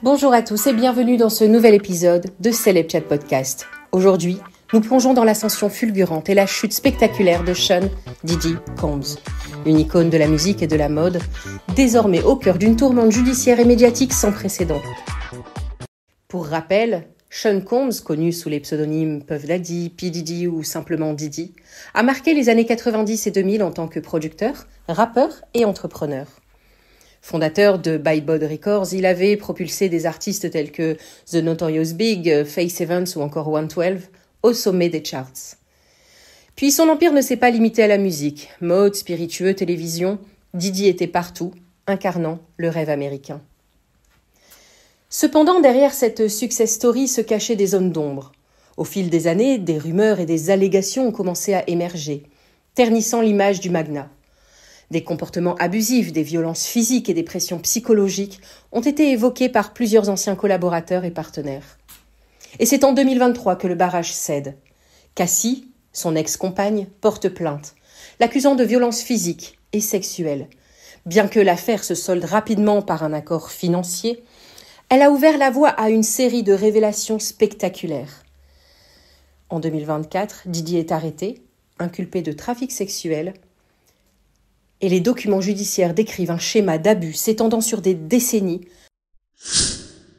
Bonjour à tous et bienvenue dans ce nouvel épisode de Celeb Chat Podcast. Aujourd'hui, nous plongeons dans l'ascension fulgurante et la chute spectaculaire de Sean Diddy Combs, une icône de la musique et de la mode, désormais au cœur d'une tourmente judiciaire et médiatique sans précédent. Pour rappel, Sean Combs, connu sous les pseudonymes Puff Daddy, P. Diddy ou simplement Diddy, a marqué les années 90 et 2000 en tant que producteur, rappeur et entrepreneur. Fondateur de Bybod Records, il avait propulsé des artistes tels que The Notorious Big, Faith Evans ou encore 112 au sommet des charts. Puis son empire ne s'est pas limité à la musique. Mode, spiritueux, télévision, Diddy était partout, incarnant le rêve américain. Cependant, derrière cette success story se cachaient des zones d'ombre. Au fil des années, des rumeurs et des allégations ont commencé à émerger, ternissant l'image du magnat. Des comportements abusifs, des violences physiques et des pressions psychologiques ont été évoqués par plusieurs anciens collaborateurs et partenaires. Et c'est en 2023 que le barrage cède. Cassie, son ex-compagne, porte plainte, l'accusant de violences physiques et sexuelles. Bien que l'affaire se solde rapidement par un accord financier, elle a ouvert la voie à une série de révélations spectaculaires. En 2024, Diddy est arrêté, inculpé de trafic sexuel, et les documents judiciaires décrivent un schéma d'abus s'étendant sur des décennies.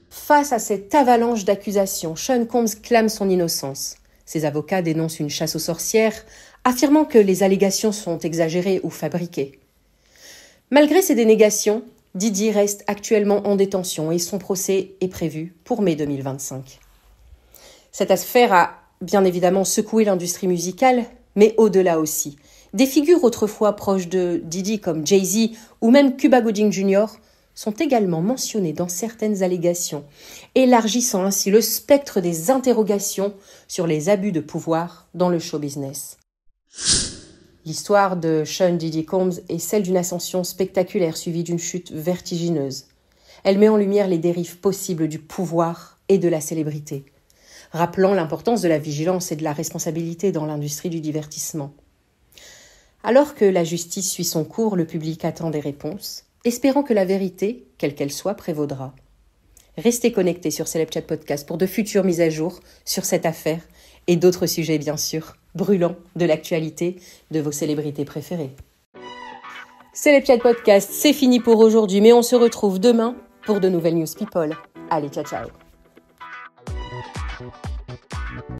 Face à cette avalanche d'accusations, Sean Combs clame son innocence. Ses avocats dénoncent une chasse aux sorcières, affirmant que les allégations sont exagérées ou fabriquées. Malgré ces dénégations, Diddy reste actuellement en détention et son procès est prévu pour mai 2025. Cette affaire a bien évidemment secoué l'industrie musicale, mais au-delà aussi. Des figures autrefois proches de Diddy comme Jay-Z ou même Cuba Gooding Jr. sont également mentionnées dans certaines allégations, élargissant ainsi le spectre des interrogations sur les abus de pouvoir dans le show business. L'histoire de Sean Diddy Combs est celle d'une ascension spectaculaire suivie d'une chute vertigineuse. Elle met en lumière les dérives possibles du pouvoir et de la célébrité, rappelant l'importance de la vigilance et de la responsabilité dans l'industrie du divertissement. Alors que la justice suit son cours, le public attend des réponses, espérant que la vérité, quelle qu'elle soit, prévaudra. Restez connectés sur Celeb Chat Podcast pour de futures mises à jour sur cette affaire et d'autres sujets bien sûr, brûlants de l'actualité de vos célébrités préférées. Celeb Chat Podcast, c'est fini pour aujourd'hui, mais on se retrouve demain pour de nouvelles news people. Allez, ciao ciao.